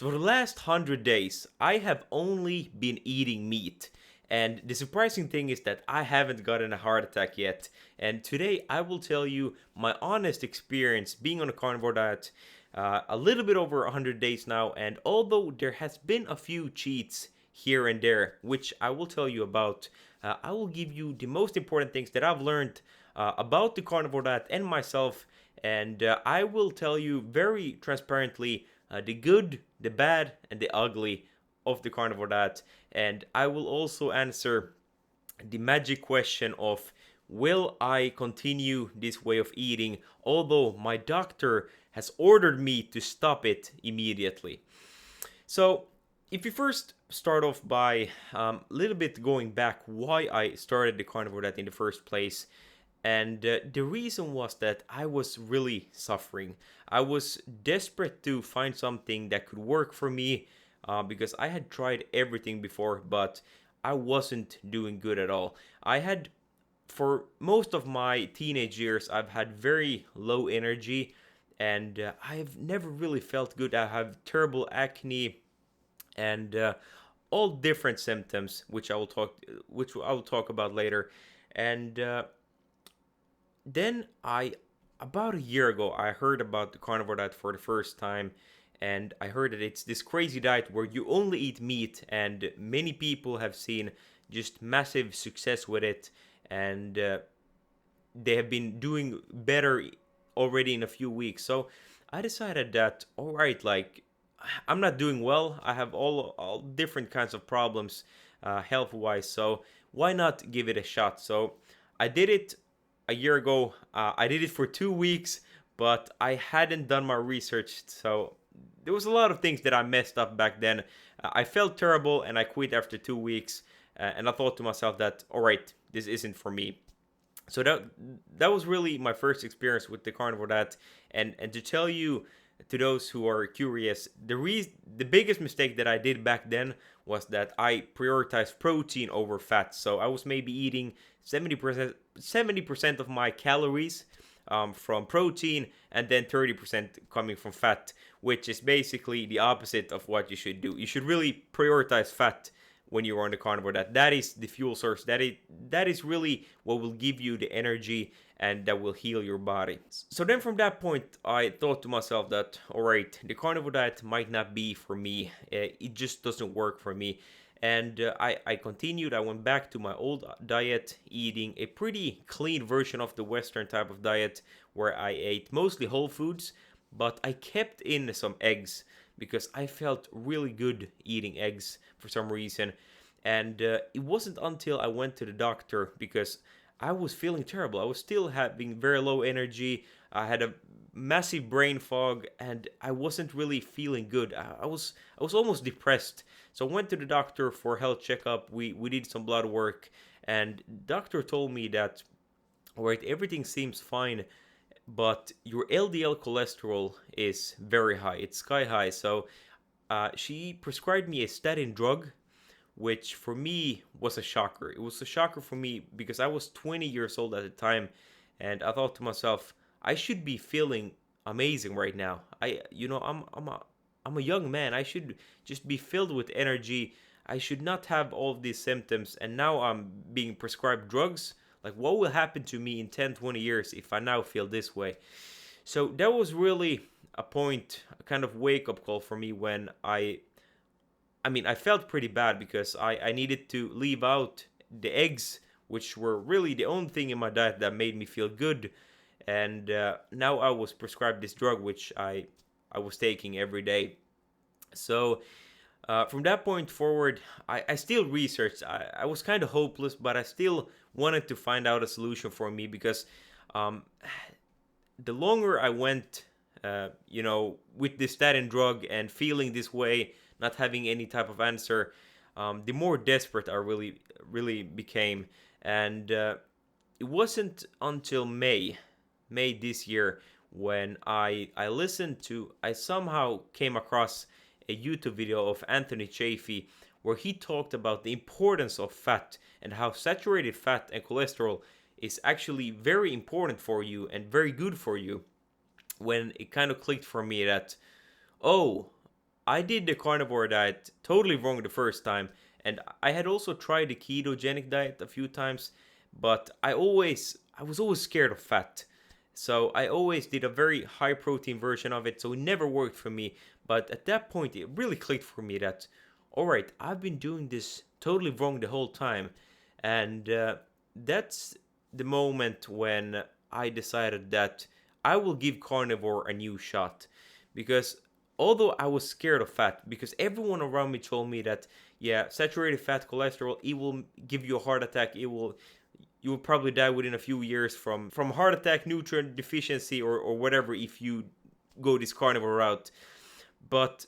So for the last 100 days, I have only been eating meat. And the surprising thing is that I haven't gotten a heart attack yet. And today I will tell you my honest experience being on a carnivore diet a little bit over 100 days now. And although there has been a few cheats here and there, which I will tell you about, I will give you the most important things that I've learned about the carnivore diet and myself. And I will tell you very transparently the good, the bad, and the ugly of the carnivore diet. And I will also answer the magic question of will I continue this way of eating, although my doctor has ordered me to stop it immediately. So, if you first start off by a little bit going back why I started the carnivore diet in the first place, and the reason was that I was really suffering. I was desperate to find something that could work for me because I had tried everything before, but I wasn't doing good at all. I had, for most of my teenage years, I've had very low energy and I've never really felt good. I have terrible acne and all different symptoms, which I will talk about later. And then about a year ago, I heard about the carnivore diet for the first time, and I heard that it's this crazy diet where you only eat meat, and many people have seen just massive success with it, and they have been doing better already in a few weeks. So I decided that, all right, like I'm not doing well. I have all different kinds of problems health wise. So why not give it a shot? So I did it a year ago. I did it for 2 weeks, but I hadn't done my research. So there was a lot of things that I messed up back then. I felt terrible and I quit after 2 weeks. And I thought to myself that, all right, this isn't for me. So that was really my first experience with the carnivore diet. And to tell you, to those who are curious, the biggest mistake that I did back then was that I prioritized protein over fat. So I was maybe eating 70% of my calories from protein, and then 30% coming from fat, which is basically the opposite of what you should do. You should really prioritize fat when you're on the carnivore diet. That is the fuel source. That is really what will give you the energy and that will heal your body. So then from that point, I thought to myself that, all right, the carnivore diet might not be for me. It just doesn't work for me. And I continued. I went back to my old diet, eating a pretty clean version of the Western type of diet where I ate mostly whole foods, but I kept in some eggs because I felt really good eating eggs for some reason. And it wasn't until I went to the doctor because I was feeling terrible. I was still having very low energy. I had a massive brain fog, and I wasn't really feeling good. I was almost depressed. So I went to the doctor for a health checkup. We did some blood work, and doctor told me that, all right, everything seems fine, but your LDL cholesterol is very high. It's sky high. So she prescribed me a statin drug, which for me was a shocker. It was a shocker for me because I was 20 years old at the time, and I thought to myself, I should be feeling amazing right now. I'm a young man. I should just be filled with energy. I should not have all of these symptoms, and now I'm being prescribed drugs. Like, what will happen to me in 10, 20 years if I now feel this way? So that was really a point, a kind of wake up call for me when I felt pretty bad because I needed to leave out the eggs, which were really the only thing in my diet that made me feel good. And now I was prescribed this drug, which I was taking every day. So from that point forward, I still researched. I was kind of hopeless, but I still wanted to find out a solution for me because um, the longer I went, with this statin drug and feeling this way, not having any type of answer, the more desperate I really became. And it wasn't until May this year when I somehow came across a YouTube video of Anthony Chaffee where he talked about the importance of fat and how saturated fat and cholesterol is actually very important for you and very good for you. When it kind of clicked for me that, oh, I did the carnivore diet totally wrong the first time, and I had also tried the ketogenic diet a few times, but I was always scared of fat. So I always did a very high protein version of it, so it never worked for me. But at that point, it really clicked for me that, all right, I've been doing this totally wrong the whole time, and that's the moment when I decided that I will give carnivore a new shot, because although I was scared of fat, because everyone around me told me that, yeah, saturated fat, cholesterol, it will give you a heart attack, you will probably die within a few years from heart attack, nutrient deficiency, or whatever if you go this carnivore route. But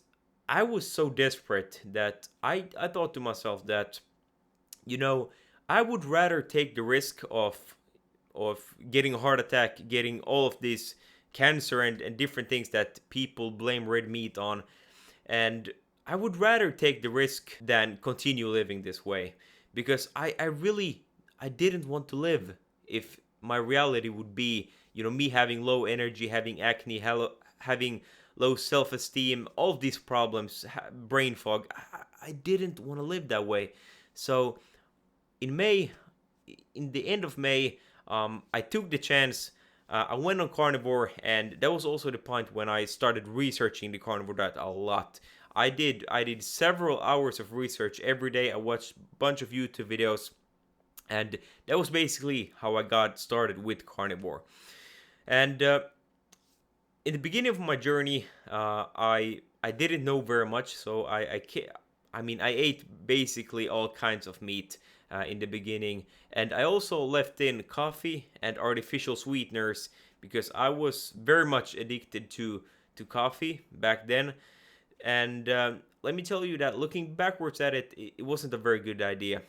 I was so desperate that I thought to myself that, you know, I would rather take the risk of getting a heart attack, getting all of this cancer and different things that people blame red meat on. And I would rather take the risk than continue living this way, because I really I didn't want to live if my reality would be, me having low energy, having acne, having low self-esteem, all of these problems, brain fog. I didn't want to live that way. So in May, in the end of May, I took the chance. I went on carnivore, and that was also the point when I started researching the carnivore diet a lot. I did several hours of research every day. I watched a bunch of YouTube videos, and that was basically how I got started with carnivore. And in the beginning of my journey, I didn't know very much, so I ate basically all kinds of meat in the beginning, and I also left in coffee and artificial sweeteners because I was very much addicted to coffee back then. And let me tell you that looking backwards at it, it wasn't a very good idea,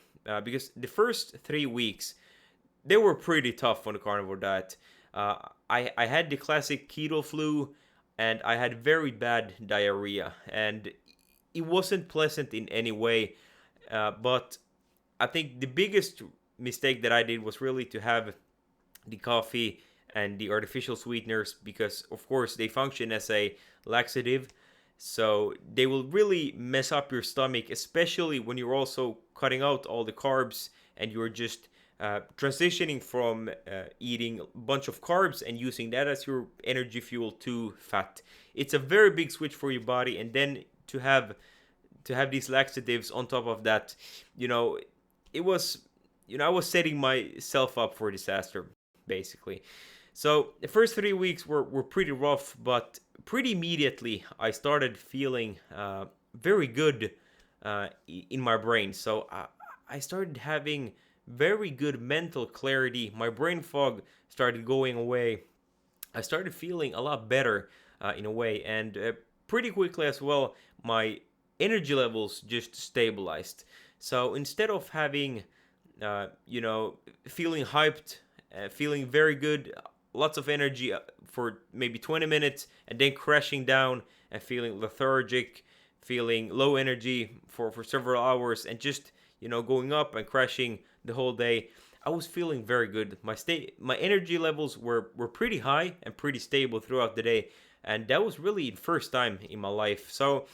because the first 3 weeks they were pretty tough on the carnivore diet. I had the classic keto flu, and I had very bad diarrhea, and it wasn't pleasant in any way. But I think the biggest mistake that I did was really to have the coffee and the artificial sweeteners, because of course they function as a laxative, so they will really mess up your stomach, especially when you're also cutting out all the carbs and you're just transitioning from eating a bunch of carbs and using that as your energy fuel to fat. It's a very big switch for your body, and then to have these laxatives on top of that, you know, it was, I was setting myself up for disaster, basically. So the first 3 weeks were pretty rough, but pretty immediately I started feeling very good in my brain. So I started having very good mental clarity. My brain fog started going away. I started feeling a lot better in a way, and pretty quickly as well, my energy levels just stabilized. So instead of having, feeling hyped, feeling very good, lots of energy for maybe 20 minutes, and then crashing down and feeling lethargic, feeling low energy for several hours, and just, going up and crashing the whole day, I was feeling very good. My energy levels were pretty high and pretty stable throughout the day, and that was really the first time in my life. So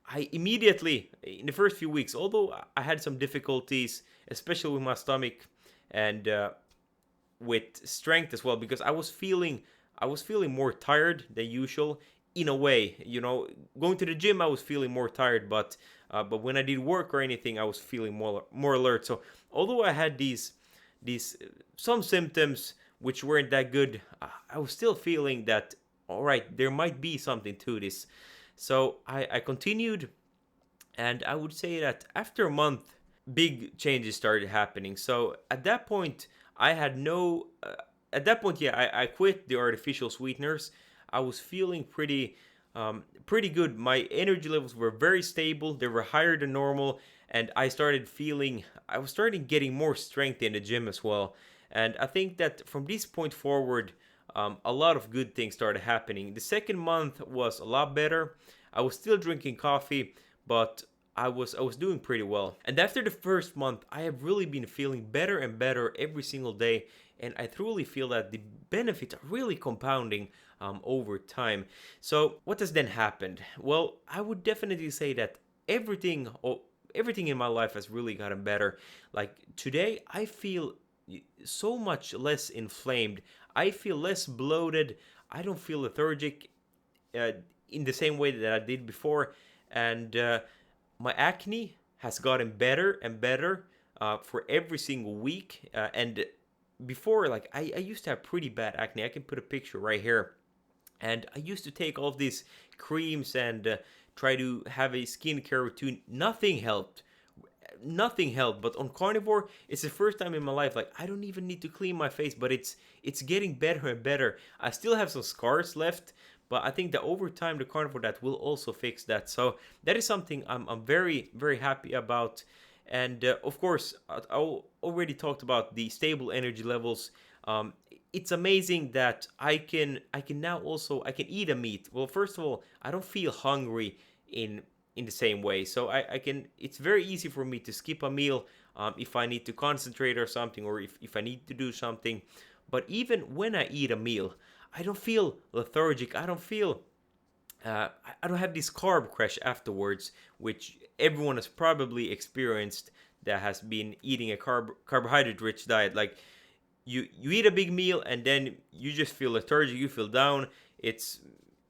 I immediately, in the first few weeks, although I had some difficulties, especially with my stomach and with strength as well, because I was feeling more tired than usual in a way. Going to the gym, I was feeling more tired, but when I did work or anything, I was feeling more alert. So although I had these some symptoms which weren't that good, I was still feeling that, all right, there might be something to this. So I continued, and I would say that after a month, big changes started happening. So at that point, I had no. At that point, yeah, I quit the artificial sweeteners. I was feeling pretty good. My energy levels were very stable. They were higher than normal, and I was starting getting more strength in the gym as well. And I think that from this point forward, a lot of good things started happening. The second month was a lot better. I was still drinking coffee, but I was doing pretty well. And after the first month, I have really been feeling better and better every single day, and I truly feel that the benefits are really compounding over time. So what has then happened? Well, I would definitely say that everything everything in my life has really gotten better. Like today, I feel so much less inflamed. I feel less bloated. I don't feel lethargic uh, in the same way that I did before, and my acne has gotten better and better for every single week. And before, like I used to have pretty bad acne. I can put a picture right here, and I used to take all of these creams and try to have a skincare routine. Nothing helped. Nothing helped. But on Carnivore, it's the first time in my life like I don't even need to clean my face, but it's getting better and better. I still have some scars left, but I think that over time the Carnivore that will also fix that. So that is something I'm very very happy about. And of course, I already talked about the stable energy levels. Um, it's amazing that I can now also I can eat a meat. Well, first of all, I don't feel hungry in in the same way, so I can. It's very easy for me to skip a meal if I need to concentrate or something, or if I need to do something. But even when I eat a meal, I don't feel lethargic. I don't feel I don't have this carb crash afterwards, which everyone has probably experienced that has been eating a carbohydrate rich diet. Like you eat a big meal and then you just feel lethargic, you feel down. It's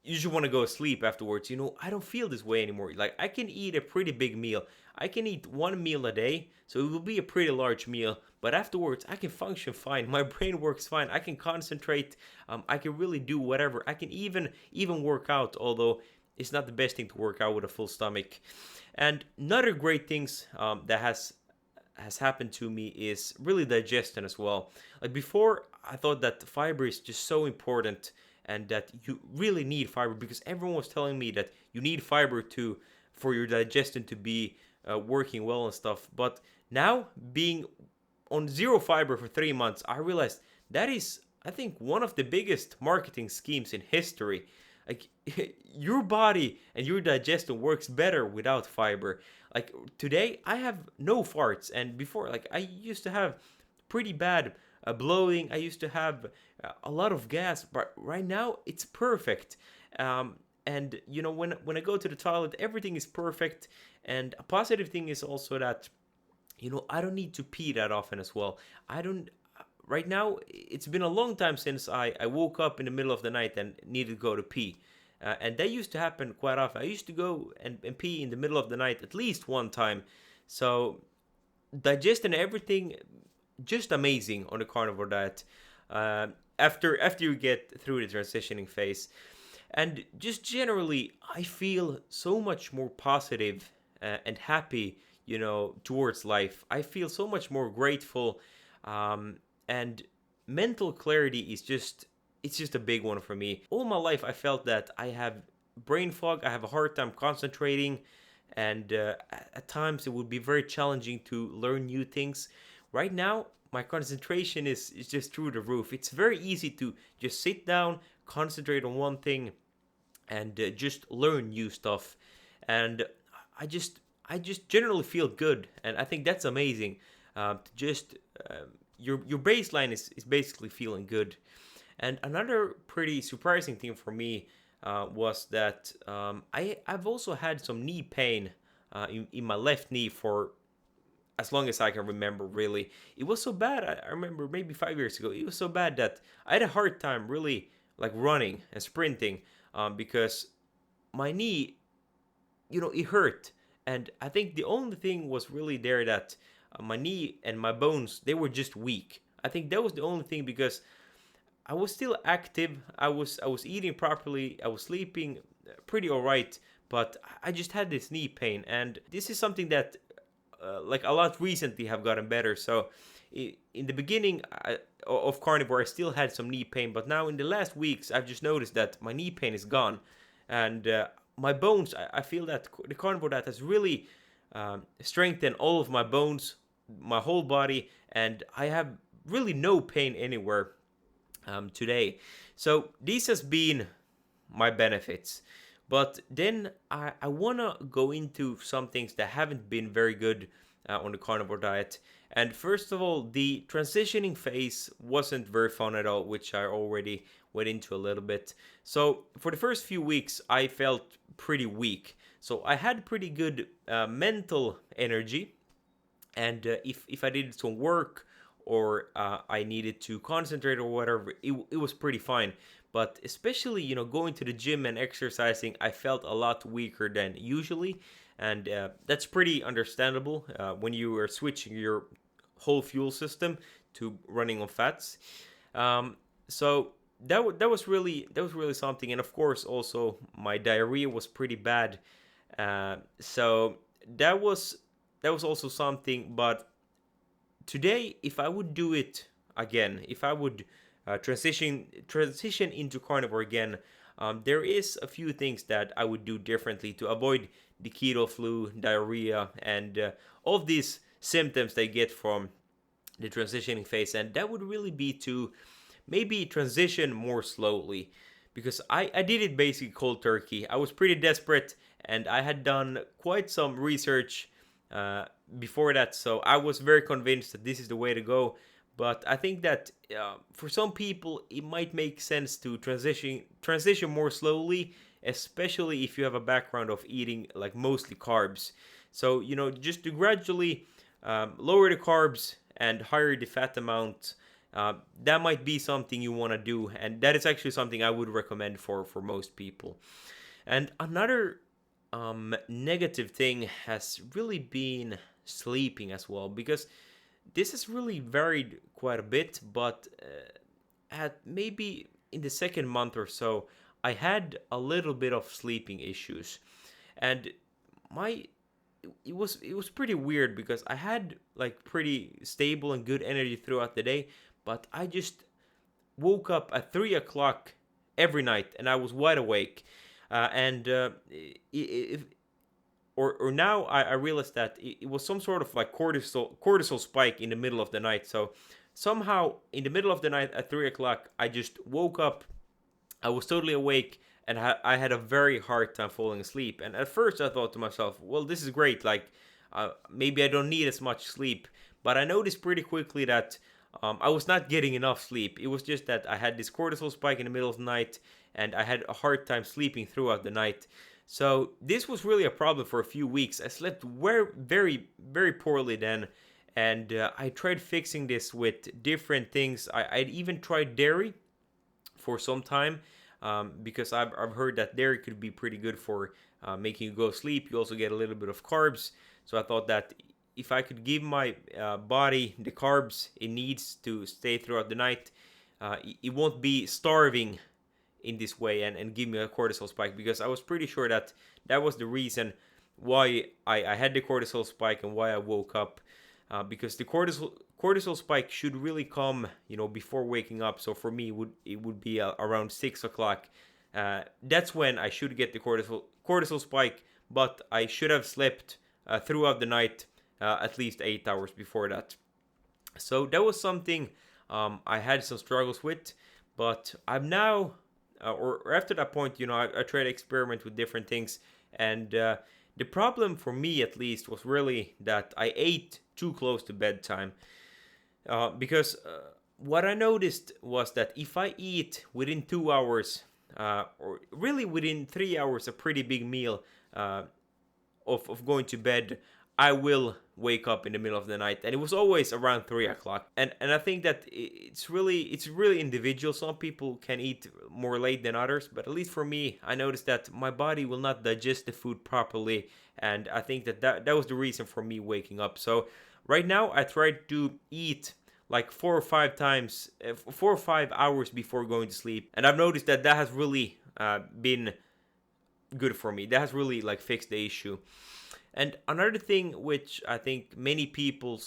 you just want to go sleep afterwards. I don't feel this way anymore. Like I can eat a pretty big meal. I can eat one meal a day, so it will be a pretty large meal. But afterwards, I can function fine. My brain works fine. I can concentrate. I can really do whatever. I can even work out. Although it's not the best thing to work out with a full stomach. And another great things that has happened to me is really digestion as well. Like before, I thought that fiber is just so important and that you really need fiber because everyone was telling me that you need fiber to for your digestion to be working well and stuff. But now being on zero fiber for 3 months, I realized that is, I think, one of the biggest marketing schemes in history. Like your body and your digestion works better without fiber. Like today, I have no farts, and before, like I used to have pretty bad bloating. I used to have a lot of gas, but right now it's perfect. And when I go to the toilet, everything is perfect. And a positive thing is also that I don't need to pee that often as well. I don't. Right now, it's been a long time since I woke up in the middle of the night and needed to go to pee. And that used to happen quite often. I used to go and pee in the middle of the night at least one time. So, digesting everything, just amazing on the carnivore diet. After you get through the transitioning phase. And just generally, I feel so much more positive and happy, towards life. I feel so much more grateful. And mental clarity is just a big one for me. All my life I felt that I have brain fog. I have a hard time concentrating, and at times it would be very challenging to learn new things. Right now my concentration is just through the roof. It's very easy to just sit down, concentrate on one thing, and just learn new stuff. And i just I just generally feel good, and I think that's amazing. To just your baseline is basically feeling good. And another pretty surprising thing for me was that I've also had some knee pain in my left knee for as long as I can remember. Really, it was so bad. I remember maybe 5 years ago. It was so bad that I had a hard time really like running and sprinting because my knee, it hurt. And I think the only thing was really there that my knee and my bones, they were just weak. I think that was the only thing because I was still active. I was eating properly. I was sleeping pretty alright, but I just had this knee pain, and this is something that like a lot recently have gotten better. So in the beginning of carnivore, I still had some knee pain, but now in the last weeks, I've just noticed that my knee pain is gone, and my bones. I feel that the carnivore diet has really strengthened all of my bones, my whole body, and I have really no pain anywhere today. So this has been my benefits. But then I want to go into some things that haven't been very good on the carnivore diet. And first of all, the transitioning phase wasn't very fun at all, which I already went into a little bit. So for the first few weeks, I felt pretty weak. So I had pretty good mental energy, and if I did some work or I needed to concentrate or whatever, it was pretty fine. But especially, going to the gym and exercising, I felt a lot weaker than usually, and that's pretty understandable when you are switching your whole fuel system to running on fats. So that was really something, and of course also my diarrhea was pretty bad. So that was that was also something. But today, if I would do it again, if I would transition into carnivore again, there is a few things that I would do differently to avoid the keto flu, diarrhea, and all of these symptoms they get from the transitioning phase. And that would really be to maybe transition more slowly, because I did it basically cold turkey. I was pretty desperate, and I had done quite some research uh, before that, so I was very convinced that this is the way to go. But I think that for some people it might make sense to transition more slowly, especially if you have a background of eating like mostly carbs. So just to gradually lower the carbs and higher the fat amount. That might be something you want to do, and that is actually something I would recommend for most people. And another negative thing has really been sleeping as well, because this has really varied quite a bit. But at maybe in the second month or so, I had a little bit of sleeping issues, and my it was pretty weird, because I had like pretty stable and good energy throughout the day, but I just woke up at 3 o'clock every night, and I was wide awake. And if or now I realized that it was some sort of like cortisol spike in the middle of the night. So somehow in the middle of the night at 3 o'clock, I just woke up. I was totally awake, and I had a very hard time falling asleep. And at first, I thought to myself, "Well, this is great. Like, maybe I don't need as much sleep." But I noticed pretty quickly that I was not getting enough sleep. It was just that I had this cortisol spike in the middle of the night, and I had a hard time sleeping throughout the night. So this was really a problem for a few weeks. I slept very, very poorly then, and I tried fixing this with different things. I'd even tried dairy for some time, because I've heard that dairy could be pretty good for making you go to sleep. You also get a little bit of carbs. So I thought that if I could give my body the carbs it needs to stay throughout the night, it won't be starving in this way and give me a cortisol spike, because I was pretty sure that that was the reason why I had the cortisol spike and why I woke up. Because the cortisol spike should really come, before waking up. So for me, it would be around 6 o'clock. That's when I should get the cortisol spike, but I should have slept throughout the night, at least 8 hours before that. So that was something I had some struggles with, but I'm now, or after that point, I tried to experiment with different things, and the problem for me at least was really that I ate too close to bedtime. Because what I noticed was that if I eat within 2 hours, or really within 3 hours, a pretty big meal of going to bed, I will wake up in the middle of the night, and it was always around 3 o'clock. And I think that it's really individual. Some people can eat more late than others, but at least for me, I noticed that my body will not digest the food properly, and I think that was the reason for me waking up. So right now, I try to eat like 4 or 5 hours before going to sleep, and I've noticed that has really been good for me. That has really like fixed the issue. And another thing which I think many people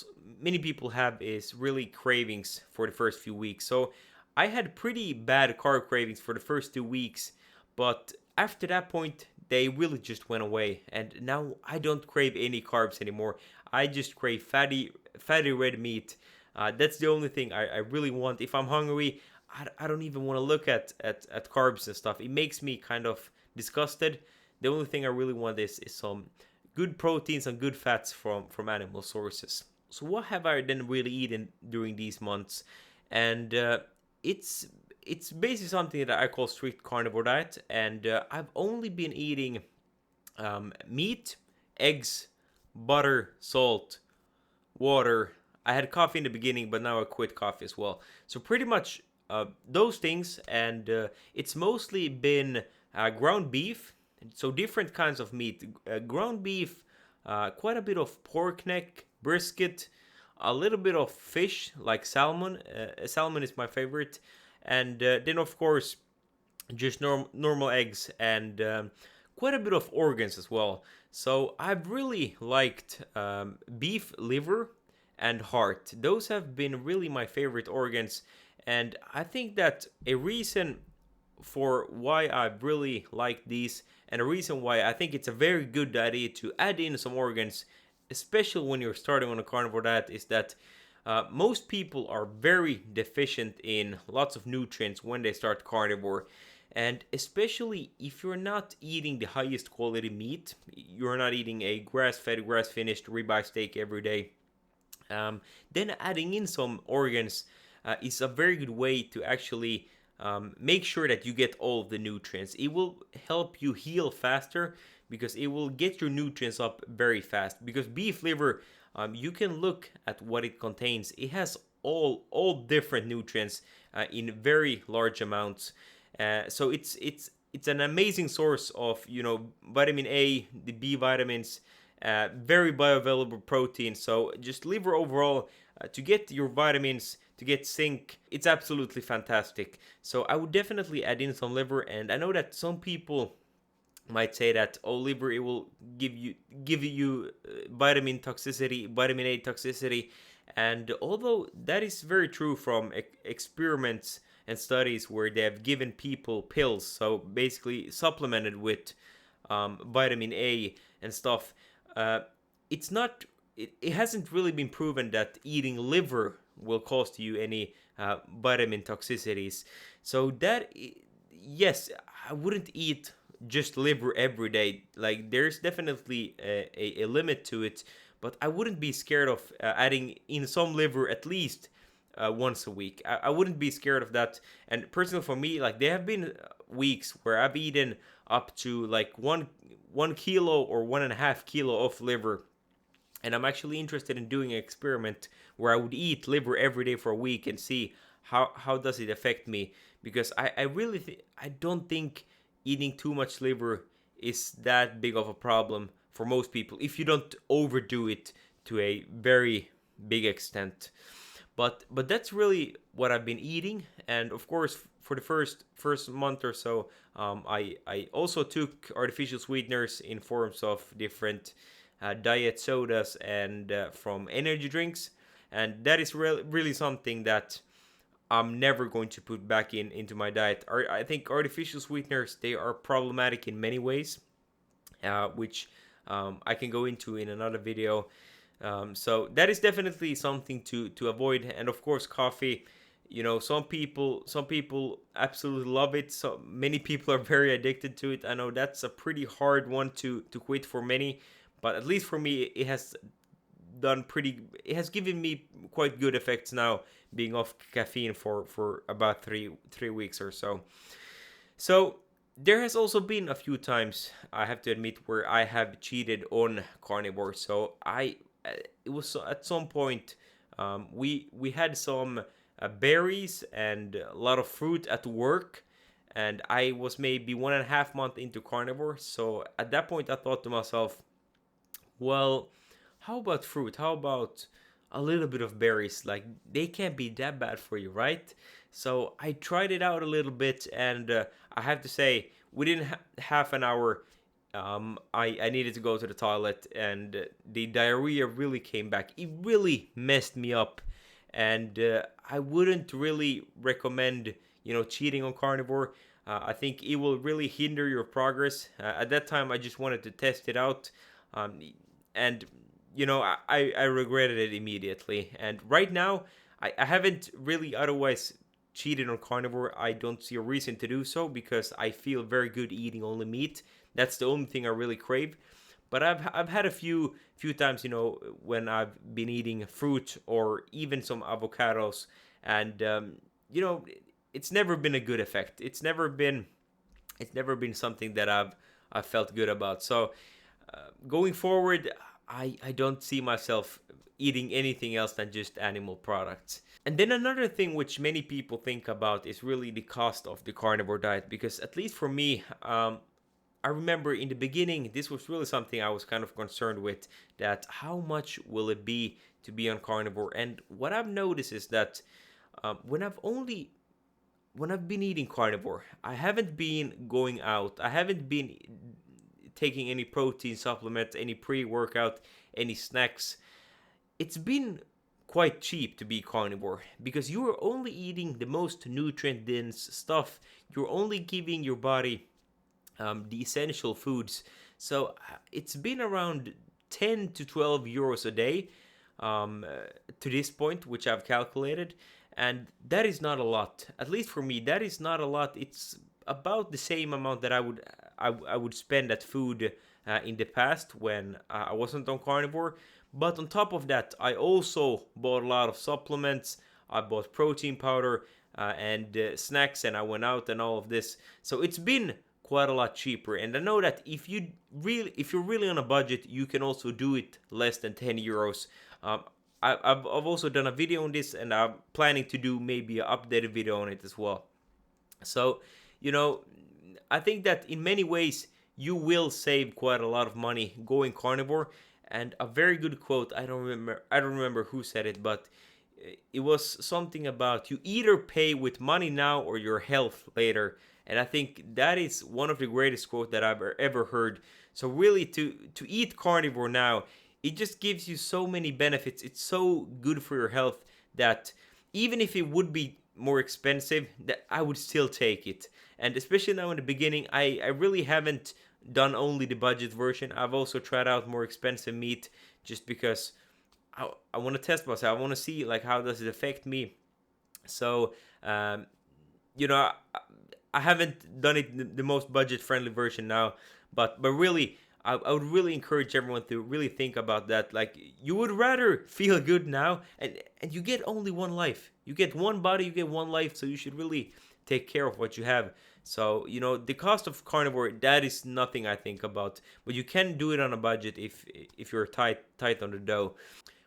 have is really cravings for the first few weeks. So I had pretty bad carb cravings for the first 2 weeks, but after that point they really just went away, and now I don't crave any carbs anymore. I just crave fatty red meat. That's the only thing I really want. If I'm hungry, I don't even want to look at carbs and stuff. It makes me kind of disgusted. The only thing I really want is some good proteins and good fats from animal sources. So what have I then really eaten during these months? And it's it's basically something that I call strict carnivore diet, and I've only been eating meat, eggs, butter, salt, water. I had coffee in the beginning, but now I quit coffee as well. So pretty much those things, and it's mostly been ground beef. So different kinds of meat, ground beef, quite a bit of pork neck, brisket, a little bit of fish like salmon. Salmon is my favorite, and then of course just normal eggs and quite a bit of organs as well. So I've really liked beef liver and heart. Those have been really my favorite organs, and I think that a reason for why I really like these, and a reason why I think it's a very good idea to add in some organs, especially when you're starting on a carnivore diet, is that most people are very deficient in lots of nutrients when they start carnivore. And especially if you're not eating the highest quality meat, you're not eating a grass fed, grass finished ribeye steak every day, then adding in some organs is a very good way to actually make sure that you get all of the nutrients. It will help you heal faster because it will get your nutrients up very fast. Because beef liver, you can look at what it contains. It has all different nutrients in very large amounts. So it's an amazing source of vitamin A, the B vitamins, very bioavailable protein. So just liver overall, to get your vitamins, to get zinc, it's absolutely fantastic. So I would definitely add in some liver, and I know that some people might say that, oh, liver, it will give you vitamin toxicity, vitamin A toxicity. And although that is very true from experiments and studies where they have given people pills, so basically supplemented with vitamin A and stuff, it's not. It hasn't really been proven that eating liver will cause you any vitamin toxicities. So that, yes, I wouldn't eat just liver every day. Like, there's definitely a limit to it, but I wouldn't be scared of adding in some liver at least once a week. I wouldn't be scared of that. And personally, for me, like, there have been weeks where I've eaten up to like one kilo or 1.5 kilo of liver. And I'm actually interested in doing an experiment where I would eat liver every day for a week and see how does it affect me. Because I really I don't think eating too much liver is that big of a problem for most people if you don't overdo it to a very big extent. But that's really what I've been eating. And of course, for the first month or so, I also took artificial sweeteners in forms of different diet sodas and from energy drinks, and that is really something that I'm never going to put back into my diet. I think artificial sweeteners, they are problematic in many ways, which I can go into in another video. So that is definitely something to avoid. And of course, coffee. Some people absolutely love it. So many people are very addicted to it. I know that's a pretty hard one to quit for many, but at least for me, it has given me quite good effects now, being off caffeine for about three weeks or so. So there has also been a few times, I have to admit, where I have cheated on carnivore. So it was at some point, we had some berries and a lot of fruit at work, and I was maybe 1.5 months into carnivore. So at that point, I thought to myself, well, how about fruit? How about a little bit of berries? Like, they can't be that bad for you, right? So I tried it out a little bit, and I have to say, within half an hour, I needed to go to the toilet, and the diarrhea really came back. It really messed me up, and I wouldn't really recommend, cheating on carnivore. I think it will really hinder your progress. At that time, I just wanted to test it out, and I regretted it immediately. And right now, I haven't really otherwise cheated on carnivore. I don't see a reason to do so because I feel very good eating only meat. That's the only thing I really crave. But I've had a few times, when I've been eating fruit or even some avocados, and it's never been a good effect. It's never been something that I've felt good about. So going forward, I don't see myself eating anything else than just animal products. And then another thing which many people think about is really the cost of the carnivore diet, because at least for me, I remember in the beginning, this was really something I was kind of concerned with, that how much will it be to be on carnivore? And what I've noticed is that when I've been eating carnivore, I haven't been going out, I haven't been taking any protein supplements, any pre-workout, any snacks. It's been quite cheap to be carnivore because you are only eating the most nutrient dense stuff. You're only giving your body the essential foods. So it's been around 10 to 12 euros a day to this point, which I've calculated. And that is not a lot. At least for me, that is not a lot. It's about the same amount that I would spend at food in the past when I wasn't on carnivore. But on top of that, I also bought a lot of supplements. I bought protein powder and snacks, and I went out and all of this. So it's been quite a lot cheaper. And I know that if you're really on a budget, you can also do it less than 10 euros. I've also done a video on this, and I'm planning to do maybe an updated video on it as well. So, I think that in many ways you will save quite a lot of money going carnivore. And a very good quote, I don't remember who said it, but it was something about you either pay with money now or your health later. And I think that is one of the greatest quotes that I've ever heard. So really, to eat carnivore now, it just gives you so many benefits. It's so good for your health that even if it would be more expensive, that I would still take it. And especially now in the beginning, I really haven't done only the budget version. I've also tried out more expensive meat just because I want to test myself. I want to see like how does it affect me. So you know I haven't done it the most budget friendly version now, but really I would really encourage everyone to really think about that. Like, you would rather feel good now, and you get only one life. You get one body, you get one life, so you should really take care of what you have. So, the cost of carnivore, that is nothing I think about. But you can do it on a budget if you're tight on the dough.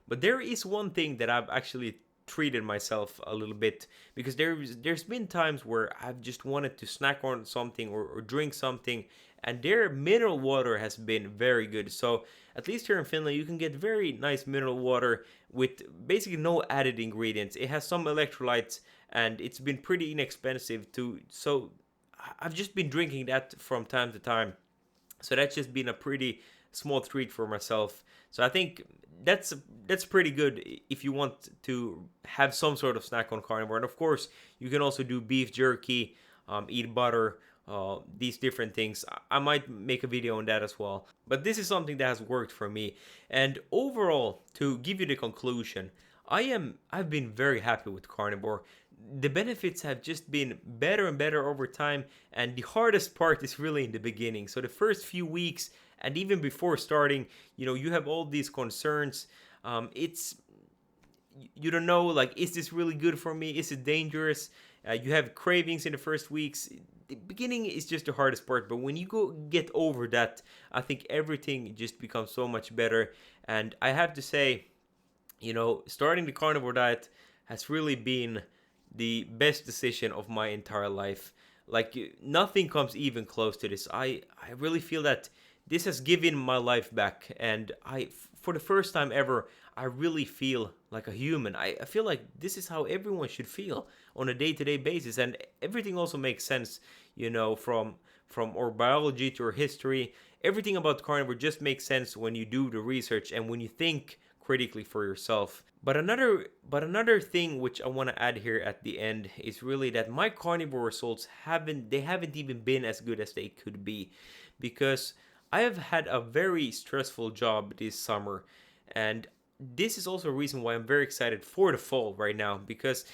But there is one thing that I've actually treated myself a little bit, because there's been times where I've just wanted to snack on something or drink something, and their mineral water has been very good. So at least here in Finland, you can get very nice mineral water with basically no added ingredients. It has some electrolytes, and it's been pretty inexpensive too. So I've just been drinking that from time to time. So that's just been a pretty small treat for myself. So I think that's pretty good if you want to have some sort of snack on carnivore. And of course, you can also do beef jerky, eat butter, these different things. I might make a video on that as well. But this is something that has worked for me. And overall, to give you the conclusion, I've been very happy with carnivore. The benefits have just been better and better over time, and the hardest part is really in the beginning. So the first few weeks, and even before starting, you have all these concerns. It's you don't know, like, is this really good for me? Is it dangerous? You have cravings in the first weeks. The beginning is just the hardest part, but when you get over that, I think everything just becomes so much better. And I have to say, starting the carnivore diet has really been the best decision of my entire life. Like, nothing comes even close to this. I really feel that this has given my life back, and for the first time ever, I really feel like a human. I feel like this is how everyone should feel on a day-to-day basis, and everything also makes sense, from our biology to our history. Everything about carnivore just makes sense when you do the research and when you think critically for yourself. But another thing which I want to add here at the end is really that my carnivore results haven't even been as good as they could be, because I have had a very stressful job this summer, and this is also a reason why I'm very excited for the fall right now, because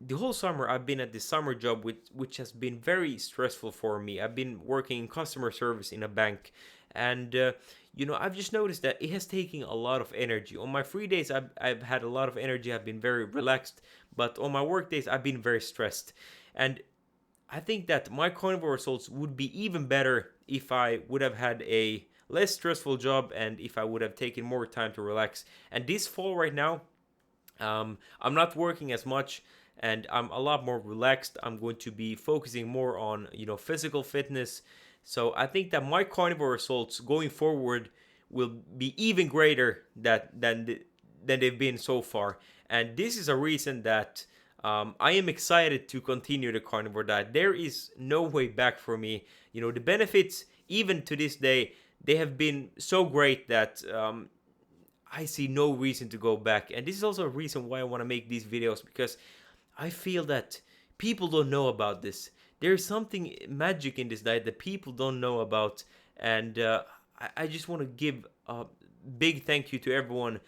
the whole summer I've been at this summer job which has been very stressful for me. I've been working in customer service in a bank, and I've just noticed that it has taken a lot of energy. On my free days, I've had a lot of energy. I've been very relaxed, but on my work days, I've been very stressed. And I think that my carnivore results would be even better if I would have had a less stressful job and if I would have taken more time to relax. And this fall right now, I'm not working as much and I'm a lot more relaxed. I'm going to be focusing more on, physical fitness. So I think that my carnivore results going forward will be even greater than they've been so far. And this is a reason that I am excited to continue the carnivore diet. There is no way back for me. The benefits, even to this day, they have been so great that I see no reason to go back. And this is also a reason why I want to make these videos, because I feel that people don't know about this. There's something magic in this diet that people don't know about. And I just want to give a big thank you to everyone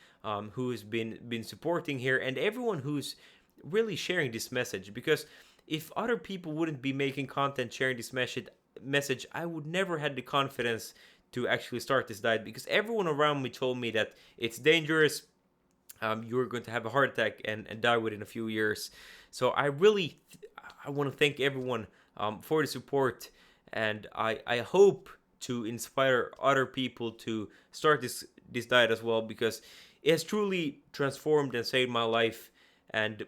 who's been supporting here, and everyone who's really sharing this message. Because if other people wouldn't be making content sharing this message, I would never had the confidence to actually start this diet, because everyone around me told me that it's dangerous, you're going to have a heart attack and die within a few years. So I want to thank everyone for the support, and I hope to inspire other people to start this diet as well, because it has truly transformed and saved my life. And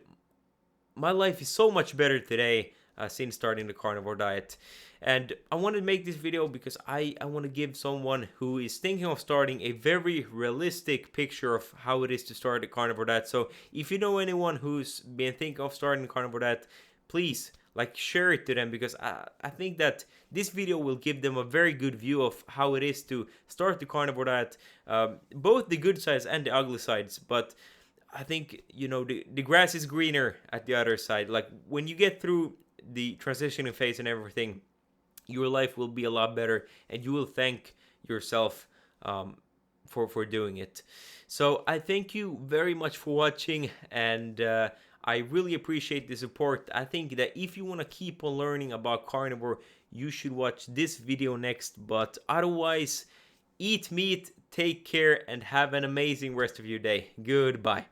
my life is so much better today since starting the carnivore diet. And I want to make this video because I want to give someone who is thinking of starting a very realistic picture of how it is to start a carnivore diet. So if you know anyone who's been thinking of starting a carnivore diet, please share it to them, because I think that this video will give them a very good view of how it is to start the carnivore diet, both the good sides and the ugly sides. But I think, the grass is greener at the other side. Like, when you get through the transitioning phase and everything, your life will be a lot better, and you will thank yourself for doing it. So I thank you very much for watching, and I really appreciate the support. I think that if you want to keep on learning about carnivore, you should watch this video next. But otherwise, eat meat, take care, and have an amazing rest of your day. Goodbye.